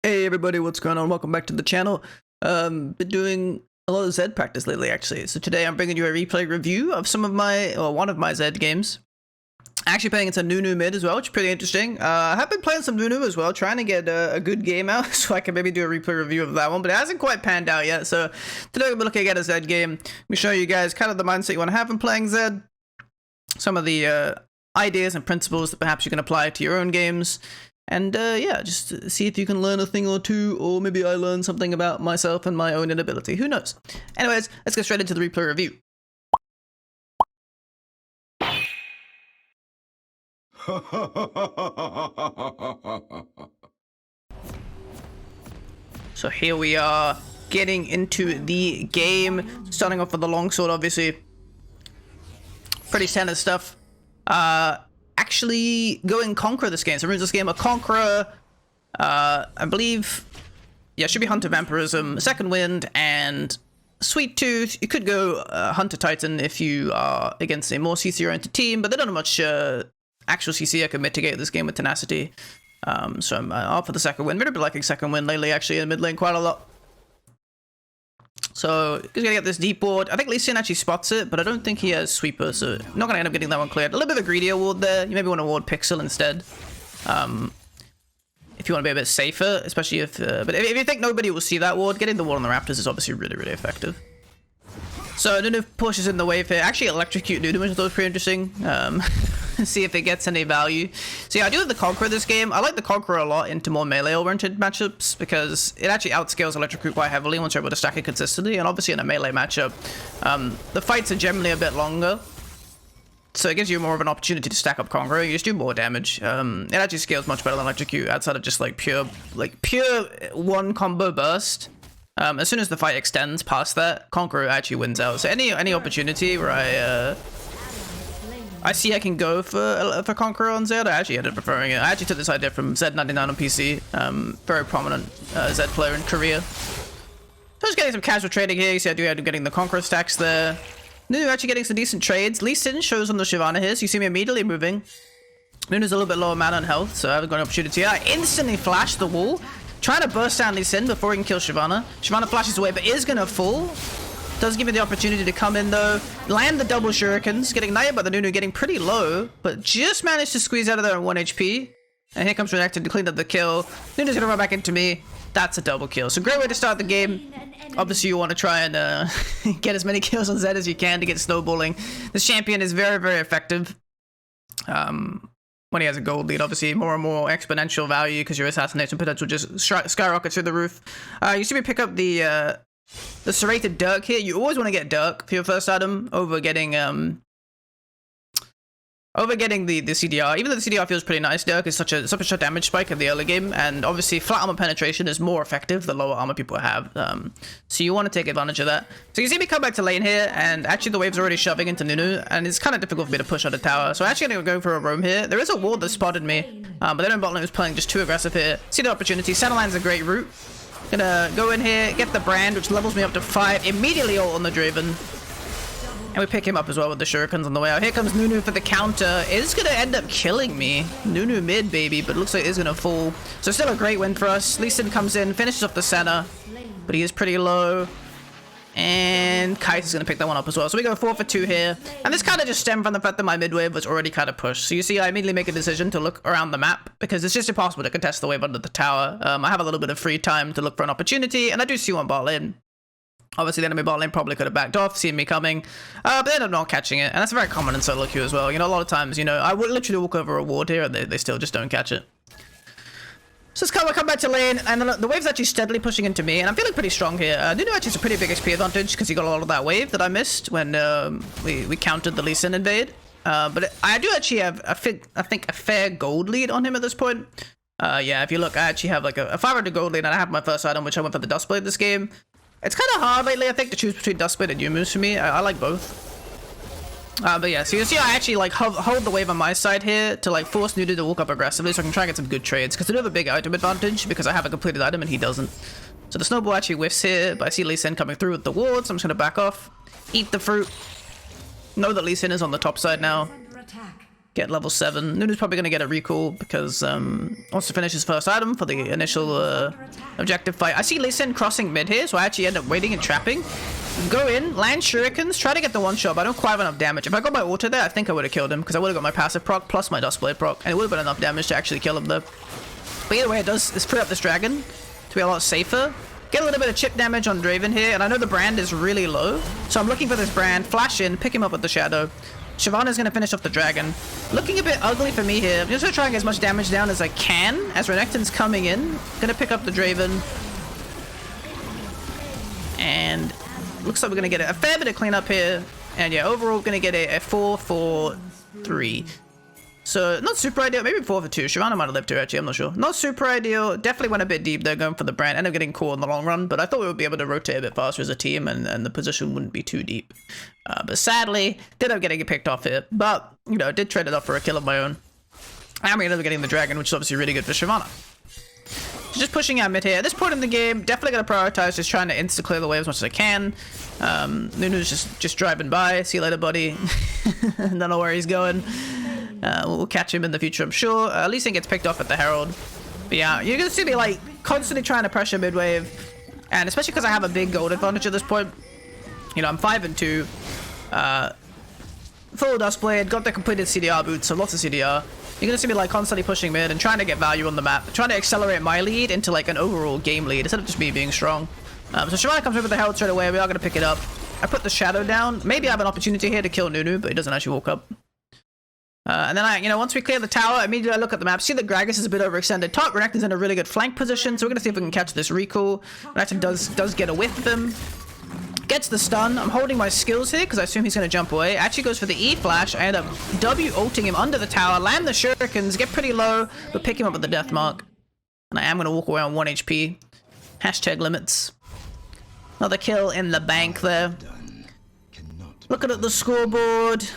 Hey everybody, what's going on? Welcome back to the channel. Been doing a lot of Zed practice lately, actually. So today I'm bringing you a replay review of one of my Zed games. Actually playing into Nunu mid as well, which is pretty interesting. I have been playing some Nunu as well, trying to get a good game out, so I can maybe do a replay review of that one, but it hasn't quite panned out yet. So today we'll be looking at a Zed game. Let me show you guys kind of the mindset you want to have in playing Zed, some of the ideas and principles that perhaps you can apply to your own games. And yeah, just see if you can learn a thing or two, or maybe I learn something about myself and my own inability. Who knows? Anyways, let's get straight into the replay review. So here we are, getting into the game. Starting off with the longsword, obviously. Pretty standard stuff. Actually going Conqueror this game. So runes this game, a Conqueror, I believe, yeah, it should be Hunter Vampirism, Second Wind, and Sweet Tooth. You could go Hunter Titan if you are against a more CC-oriented team, but they don't have much actual CC that can mitigate this game with tenacity. So I'm off for the Second Wind. I've been liking Second Wind lately, actually, in mid lane quite a lot. So he's gonna get this deep ward. I think Lee Sin actually spots it, but I don't think he has sweeper, so not gonna end up getting that one cleared. A little bit of a greedier ward there. You maybe want to ward Pixel instead, if you want to be a bit safer, especially if. But if you think nobody will see that ward, getting the ward on the Raptors is obviously really effective. So Nunu pushes in the wave here. Actually, electrocute Nunu, which I thought was pretty interesting. See if it gets any value. So yeah, I do have the Conqueror this game. I like the Conqueror a lot into more melee-oriented matchups because it actually outscales electrocute quite heavily once you're able to stack it consistently. And obviously in a melee matchup, the fights are generally a bit longer, so it gives you more of an opportunity to stack up Conqueror. You just do more damage. It actually scales much better than electrocute outside of just like pure one combo burst. As soon as the fight extends past that, Conqueror actually wins out. So any opportunity where I see I can go for Conqueror on Zed, I actually ended up preferring it. I actually took this idea from Z99 on PC, very prominent Zed player in Korea. So just getting some casual trading here. You see I do end up getting the Conqueror stacks there. Nunu actually getting some decent trades. Lee Sin shows on the Shyvana here, so you see me immediately moving. Nunu's a little bit lower mana and health, so I haven't got an opportunity. I instantly flash the wall, trying to burst down Lee Sin before he can kill Shyvana. Shyvana flashes away, but is going to fall. Does give me the opportunity to come in though, land the double shurikens, getting knighted by the Nunu, getting pretty low, but just managed to squeeze out of there on 1 HP. And here comes Renekton to clean up the kill. Nunu's gonna run back into me. That's a double kill. So great way to start the game. Obviously you want to try and get as many kills on Zed as you can to get snowballing. This champion is very effective. When he has a gold lead, obviously more and more exponential value because your assassination potential just skyrockets through the roof. You see me pick up the serrated Dirk here. You always want to get Dirk for your first item over getting the CDR. Even though the CDR feels pretty nice, Dirk is such a damage spike in the early game, and obviously flat armor penetration is more effective the lower armor people have. So you want to take advantage of that. So you see me come back to lane here, and actually the wave's already shoving into Nunu, and it's kind of difficult for me to push on the tower. So I'm actually going to go for a roam here. There is a ward that spotted me, but then bot lane was playing just too aggressive here. See the opportunity. Centerline's a great route. Gonna go in here, get the brand, which levels me up to 5. Immediately ult on the Draven. And we pick him up as well with the shurikens on the way out. Here comes Nunu for the counter. It's gonna end up killing me. Nunu mid, baby, but it looks like it's gonna fall. So still a great win for us. Lee Sin comes in, finishes off the center, but he is pretty low. And Kite is going to pick that one up as well. So we go 4 for 2 here. And this kind of just stemmed from the fact that my mid wave was already kind of pushed. So you see I immediately make a decision to look around the map because it's just impossible to contest the wave under the tower. I have a little bit of free time to look for an opportunity, and I do see one bot lane. Obviously the enemy bot lane probably could have backed off, seeing me coming, but they ended up not catching it. And that's very common in solo queue as well. You know, a lot of times, you know, I would literally walk over a ward here and they still just don't catch it. So let's come back to lane, and the wave's actually steadily pushing into me, and I'm feeling pretty strong here. Nunu actually has a pretty big XP advantage because he got a lot of that wave that I missed when we countered the Lee Sin invade. But I do actually have, I think, a fair gold lead on him at this point. Yeah, if you look, I actually have like a 500 gold lead, and I have my first item, which I went for the Dustblade this game. It's kind of hard lately, I think, to choose between Dustblade and Yumu's for me. I like both. But yeah, so you see I actually like hold the wave on my side here to like force Nunu to walk up aggressively so I can try and get some good trades, because I do have a big item advantage because I have a completed item and he doesn't. So the snowball actually whiffs here, but I see Lee Sin coming through with the ward, so I'm just going to back off, eat the fruit. Know that Lee Sin is on the top side now. get level 7. Nunu's probably going to get a recall because wants to finish his first item for the initial objective fight. I see Lee Sin crossing mid here, so I actually end up waiting and trapping. Go in, land shurikens, try to get the one shot, but I don't quite have enough damage. If I got my auto there, I think I would have killed him because I would have got my passive proc plus my Dustblade proc, and it would have been enough damage to actually kill him though. But either way, it's free up this dragon to be a lot safer. Get a little bit of chip damage on Draven here, and I know the brand is really low, so I'm looking for this brand, flash in, pick him up with the shadow. Shyvana's gonna finish off the dragon. Looking a bit ugly for me here. I'm just gonna try and get as much damage down as I can as Renekton's coming in. Gonna pick up the Draven. And looks like we're gonna get a fair bit of cleanup here. And yeah, overall gonna get a 4-4-3. So not super ideal, maybe 4-2. Shyvana might have lived too, actually, I'm not sure. Not super ideal, definitely went a bit deep there going for the brand. Ended up getting cool in the long run, but I thought we would be able to rotate a bit faster as a team and the position wouldn't be too deep. But sadly, did end up getting it picked off here. But, you know, did trade it up for a kill of my own. And we ended up getting the dragon, which is obviously really good for Shyvana. So just pushing out mid here. At this point in the game, definitely going to prioritize just trying to insta-clear the wave as much as I can. Nunu's just driving by. See you later, buddy. Don't know where he's going. We'll catch him in the future, I'm sure. Lee Sin gets picked off at the Herald. But yeah, you're going to see me like constantly trying to pressure mid-wave. And especially because I have a big gold advantage at this point. You know, I'm 5-2. Full Dustblade, got the completed CDR boots, so lots of CDR. You're gonna see me like constantly pushing mid and trying to get value on the map, trying to accelerate my lead into like an overall game lead instead of just me being strong. So Shyvana comes over with the Herald straight away. We are gonna pick it up. I put the shadow down. Maybe I have an opportunity here to kill Nunu, but he doesn't actually walk up. And then you know, once we clear the tower, immediately I look at the map, see that Gragas is a bit overextended. Top Renekton's in a really good flank position, so we're gonna see if we can catch this recall. Renekton does get a whiff of him. Gets the stun. I'm holding my skills here because I assume he's going to jump away. Actually goes for the E flash. I end up W ulting him under the tower, land the shurikens, get pretty low, but pick him up with the death mark. And I am going to walk away on 1 HP. Hashtag limits. Another kill in the bank there. Looking at the scoreboard.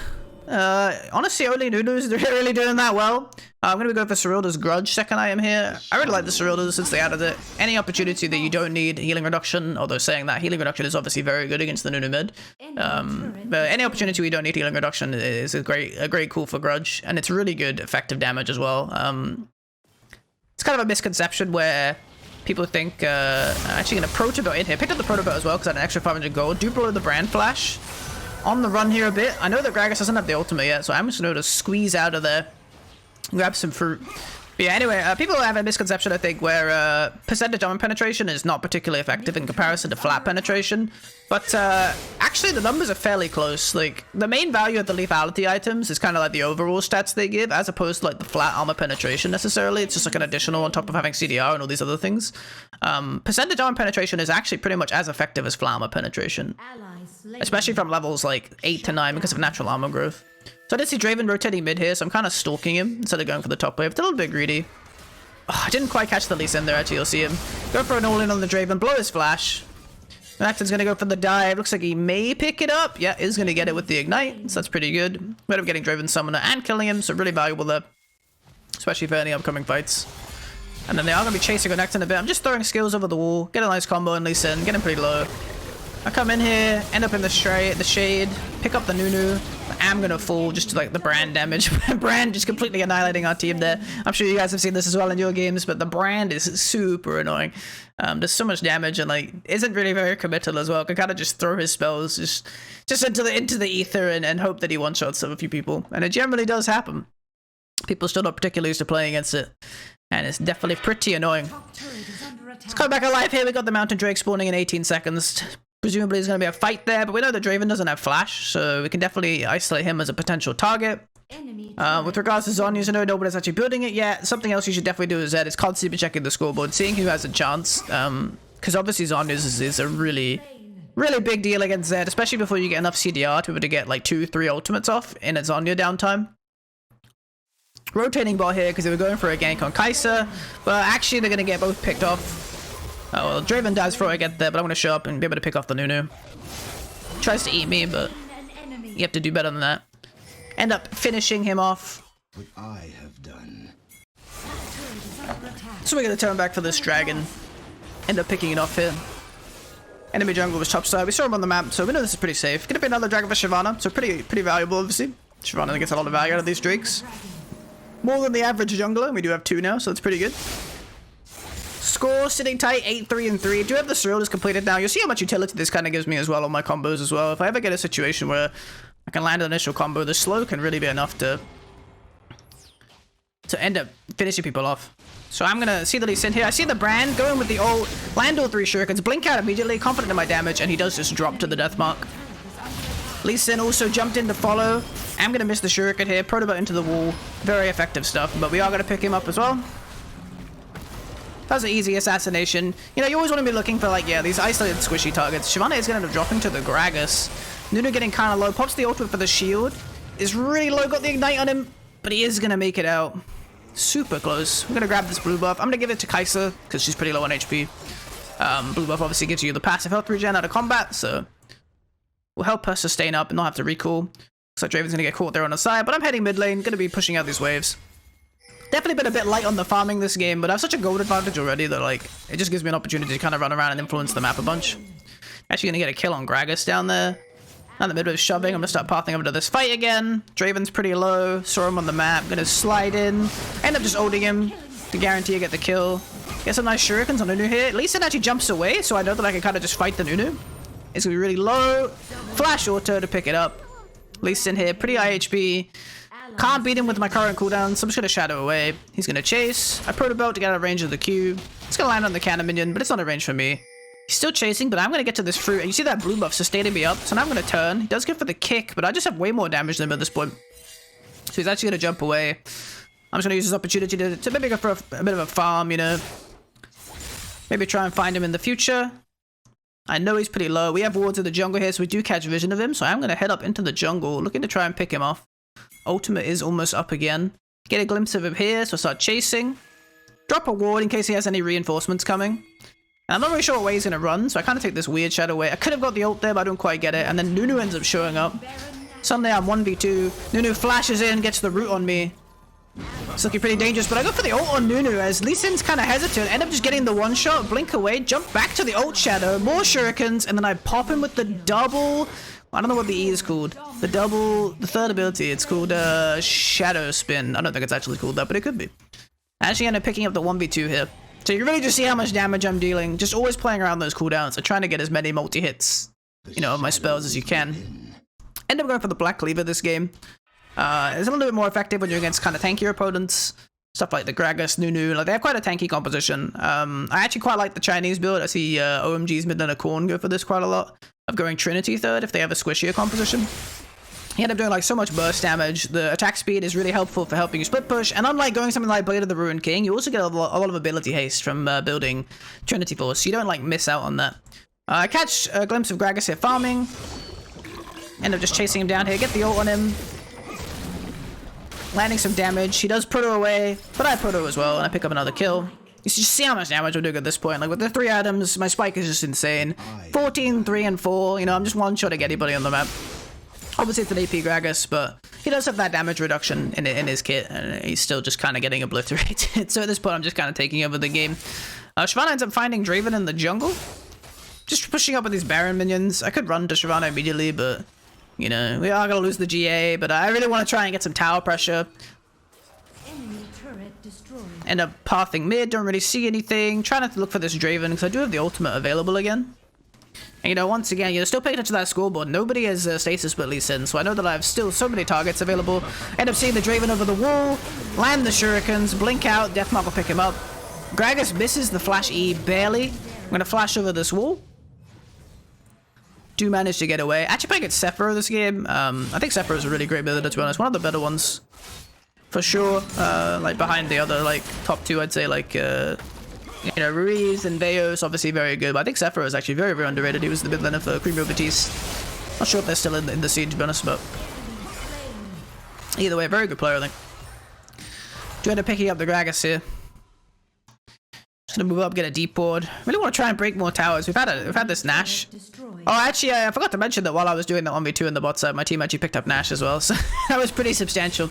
Honestly, only Nunu's really doing that well. I'm going to go for Serylda's Grudge, second item here. I really like the Serylda's since they added it. Any opportunity that you don't need healing reduction, although saying that healing reduction is obviously very good against the Nunu mid. But any opportunity we don't need healing reduction is a great call for Grudge, and it's really good effective damage as well. It's kind of a misconception where people think, I'm actually going to Protobot in here. Picked up the Protobot as well because I had an extra 500 gold. Do blow the brand flash. On the run here a bit. I know that Gragas doesn't have the ultimate yet, so I'm just going to squeeze out of there. Grab some fruit. But yeah, anyway, people have a misconception, I think, where percentage armor penetration is not particularly effective in comparison to flat penetration. But actually, the numbers are fairly close. Like, the main value of the lethality items is kind of like the overall stats they give, as opposed to like the flat armor penetration necessarily. It's just like an additional on top of having CDR and all these other things. Percentage armor penetration is actually pretty much as effective as flat armor penetration. Especially from levels like 8 to 9 because of natural armor growth. So I did see Draven rotating mid here, so I'm kind of stalking him instead of going for the top wave. It's a little bit greedy. Oh, I didn't quite catch the Lee Sin there, actually. You'll see him. Go for an all-in on the Draven, blow his flash. Renekton's going to go for the dive. Looks like he may pick it up. Yeah, is going to get it with the ignite, so that's pretty good. We end up getting Draven Summoner and killing him, so really valuable there. Especially for any upcoming fights. And then they are going to be chasing Renekton a bit. I'm just throwing skills over the wall. Get a nice combo in Lee Sin, get him pretty low. I come in here, end up in the shade, pick up the Nunu. I am gonna fall just to like the brand damage. Brand just completely annihilating our team there. I'm sure you guys have seen this as well in your games, but the brand is super annoying. There's so much damage and like isn't really very committal as well. Can kind of just throw his spells just into the ether and hope that he one-shots a few people. And it generally does happen. People still not particularly used to playing against it. And it's definitely pretty annoying. Let's come back alive here. We got the Mountain Drake spawning in 18 seconds. Presumably there's going to be a fight there, but we know that Draven doesn't have flash, so we can definitely isolate him as a potential target. With regards to Zhonya's, I know nobody's actually building it yet. Something else you should definitely do is that is constantly checking the scoreboard, seeing who has a chance. Because obviously Zhonya's is a really big deal against Zed, especially before you get enough CDR to be able to get like 2-3 ultimates off in a Zhonya downtime. Rotating bot here because they were going for a gank on Kai'Sa, but actually they're going to get both picked off. Oh, well, Draven dies before I get there, but I'm going to show up and be able to pick off the Nunu. Tries to eat me, but you have to do better than that. End up finishing him off. What I have done. So we're going to turn back for this dragon. End up picking it off here. Enemy jungle was topside. We saw him on the map, so we know this is pretty safe. Gonna be another dragon for Shyvana, so pretty valuable, obviously. Shyvana gets a lot of value out of these Drakes. More than the average jungler. We do have 2 now, so that's pretty good. Score sitting tight, 8-3 and 3. Do have the Surreal is completed now. You'll see how much utility this kind of gives me as well on my combos as well. If I ever get a situation where I can land an initial combo, the slow can really be enough to end up finishing people off. So I'm gonna see the Lee Sin here. I see the Brand going with the ult, land all 3 shurikens, blink out immediately, confident in my damage, and he does just drop to the death mark. Lee Sin also jumped in to follow. I'm gonna miss the shuriken here, Protobot into the wall. Very effective stuff, but we are gonna pick him up as well. That's an easy assassination. You know, you always want to be looking for, like, yeah, these isolated squishy targets. Shyvana is going to end up dropping to the Gragas. Nunu getting kind of low. Pops the ultimate for the shield. Is really low. Got the ignite on him. But he is going to make it out. Super close. I'm going to grab this blue buff. I'm going to give it to Kai'Sa because she's pretty low on HP. Blue buff obviously gives you the passive health regen out of combat. So will help her sustain up and not have to recall. Looks like Draven's going to get caught there on the side. But I'm heading mid lane. Going to be pushing out these waves. Definitely been a bit light on the farming this game, but I have such a gold advantage already that, like, it just gives me an opportunity to kind of run around and influence the map a bunch. Actually gonna get a kill on Gragas down there. Now the mid wave shoving, I'm gonna start pathing over to this fight again. Draven's pretty low, saw him on the map, gonna slide in. End up just ulting him to guarantee I get the kill. Get some nice shurikens on Nunu here. At least it actually jumps away, so I know that I can kind of just fight the Nunu. It's gonna be really low. Flash auto to pick it up. At least in here, pretty high HP. Can't beat him with my current cooldown, so I'm just gonna shadow away. He's gonna chase. I Protobot to get out of range of the Q. It's gonna land on the cannon minion, but it's not a range for me. He's still chasing, but I'm gonna get to this fruit. And you see that blue buff sustaining me up, so now I'm gonna turn. He does go for the kick, but I just have way more damage than him at this point. So he's actually gonna jump away. I'm just gonna use this opportunity to maybe go for a bit of a farm, you know. Maybe try and find him in the future. I know he's pretty low. We have wards in the jungle here, so we do catch vision of him. So I'm gonna head up into the jungle, looking to try and pick him off. Ultimate is almost up again. Get a glimpse of him here, so I start chasing. Drop a ward in case he has any reinforcements coming. And I'm not really sure what way he's going to run, so I kind of take this weird shadow way. I could have got the ult there, but I don't quite get it. And then Nunu ends up showing up. Suddenly I'm 1v2. Nunu flashes in, gets the root on me. It's looking pretty dangerous, but I go for the ult on Nunu as Lee Sin's kind of hesitant. End up just getting the one shot, blink away, jump back to the ult shadow, more shurikens, and then I pop him with the double... I don't know what the E is called. The third ability. It's called Shadow Spin. I don't think it's actually called that, but it could be. I actually end up picking up the 1v2 here. So you really just see how much damage I'm dealing. Just always playing around those cooldowns. So trying to get as many multi-hits, you know, of my spells as you can. End up going for the Black Cleaver this game. It's a little bit more effective when you're against kind of tankier opponents. Stuff like the Gragas, Nunu. Like, they have quite a tanky composition. I actually quite like the Chinese build. I see OMG's Midnight Corn go for this quite a lot. Of going Trinity third if they have a squishier composition. He ended up doing like so much burst damage. The attack speed is really helpful for helping you split push. And unlike going something like Blade of the Ruined King, you also get a lot of ability haste from building Trinity Force. So you don't like miss out on that. I catch a glimpse of Gragas here farming. End up just chasing him down here. Get the ult on him. Landing some damage. He does Proto away, but I Proto as well, and I pick up another kill. You just see how much damage we're doing at this point. Like, with the 3 items, my spike is just insane. 14, 3, and 4. You know, I'm just one-shotting anybody on the map. Obviously, it's an AP Gragas, but he does have that damage reduction in his kit, and he's still just kind of getting obliterated. So at this point, I'm just kind of taking over the game. Shyvana ends up finding Draven in the jungle. Just pushing up with these Baron minions. I could run to Shyvana immediately, but, you know, we are going to lose the GA. But I really want to try and get some tower pressure. End up pathing mid, don't really see anything. Trying not to look for this Draven, because I do have the ultimate available again. And, you know, once again, you're still paying attention to that scoreboard. Nobody has stasis but Lee Sin, so I know that I have still so many targets available. End up seeing the Draven over the wall, land the shurikens, blink out, Deathmark will pick him up. Gragas misses the flash E barely. I'm going to flash over this wall. Do manage to get away. Actually playing against Sephiroth this game. I think Sephiroth is a really great builder, to be honest. One of the better ones. For sure, like behind the other like top 2, I'd say, like you know, Ruiz and Veos, obviously very good, but I think Sephiroth is actually very, very underrated. He was the mid laner for Cream Batiste. Not sure if they're still in the scene, to be honest, but either way, very good player, I think. Do end up picking up the Gragas here. Just gonna move up, get a deep board. Really want to try and break more towers. We've had this Nash. Oh, actually, I forgot to mention that while I was doing the 1v2 in the bot side, my team actually picked up Nash as well, so that was pretty substantial.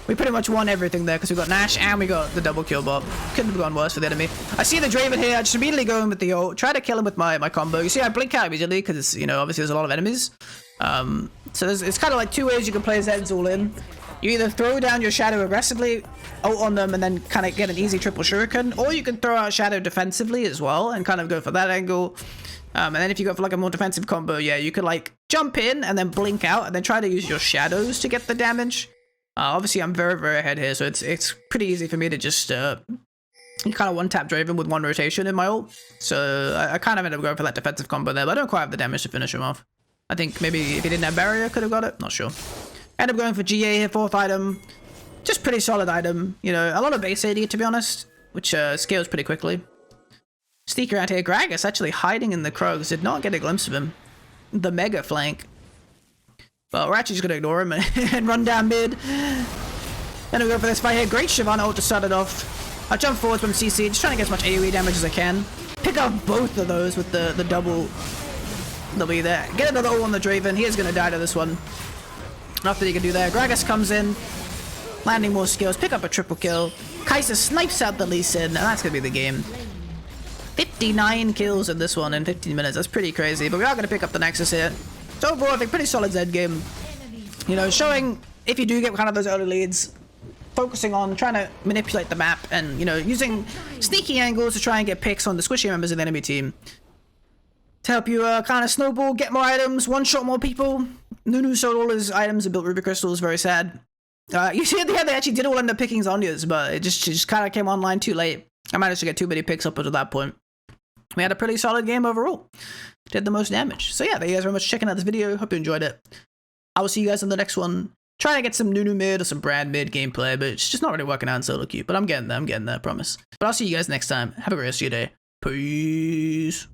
We pretty much won everything there because we got Nash and we got the double kill bot. Couldn't have gone worse for the enemy. I see the Draven here. I just immediately go in with the ult. Try to kill him with my combo. You see, I blink out immediately because, you know, obviously there's a lot of enemies. So it's kind of like two ways you can play Zeds all in. You either throw down your Shadow aggressively, ult on them, and then kind of get an easy triple shuriken, or you can throw out Shadow defensively as well and kind of go for that angle. And then if you go for like a more defensive combo, yeah, you could like jump in and then blink out and then try to use your shadows to get the damage. Obviously, I'm very, very ahead here, so it's pretty easy for me to just kind of one-tap Draven with one rotation in my ult. So I kind of ended up going for that defensive combo there, but I don't quite have the damage to finish him off. I think maybe if he didn't have barrier, could have got it. Not sure. End up going for GA here, 4th item. Just pretty solid item. You know, a lot of base AD, to be honest, which scales pretty quickly. Sneak around here. Gragas actually hiding in the Krugs. Did not get a glimpse of him. The mega flank. Well, we're actually just going to ignore him and run down mid. Then we go for this fight here. Great Shyvana ult to start it off. I'll jump forwards from CC, just trying to get as much AoE damage as I can. Pick up both of those with the double W there. Get another ult on the Draven. He is going to die to this one. Nothing you can do there. Gragas comes in. Landing more skills. Pick up a triple kill. Kai'Sa snipes out the Lee Sin, and that's going to be the game. 59 kills in this one in 15 minutes. That's pretty crazy, but we are going to pick up the Nexus here. So overall, I think pretty solid Zed game. You know, showing if you do get kind of those early leads, focusing on trying to manipulate the map and, you know, using sneaky angles to try and get picks on the squishy members of the enemy team. To help you kind of snowball, get more items, one-shot more people. Nunu sold all his items and built Ruby Crystals, very sad. You see at the end, they actually did all end up picking Zhonya's, but it just kind of came online too late. I managed to get too many picks up until that point. We had a pretty solid game overall. Did the most damage. So yeah, thank you guys very much for checking out this video. Hope you enjoyed it. I will see you guys in the next one. Trying to get some Nunu mid or some Brand mid gameplay, but it's just not really working out in solo queue. But I'm getting there, I promise. But I'll see you guys next time. Have a great rest of your day. Peace.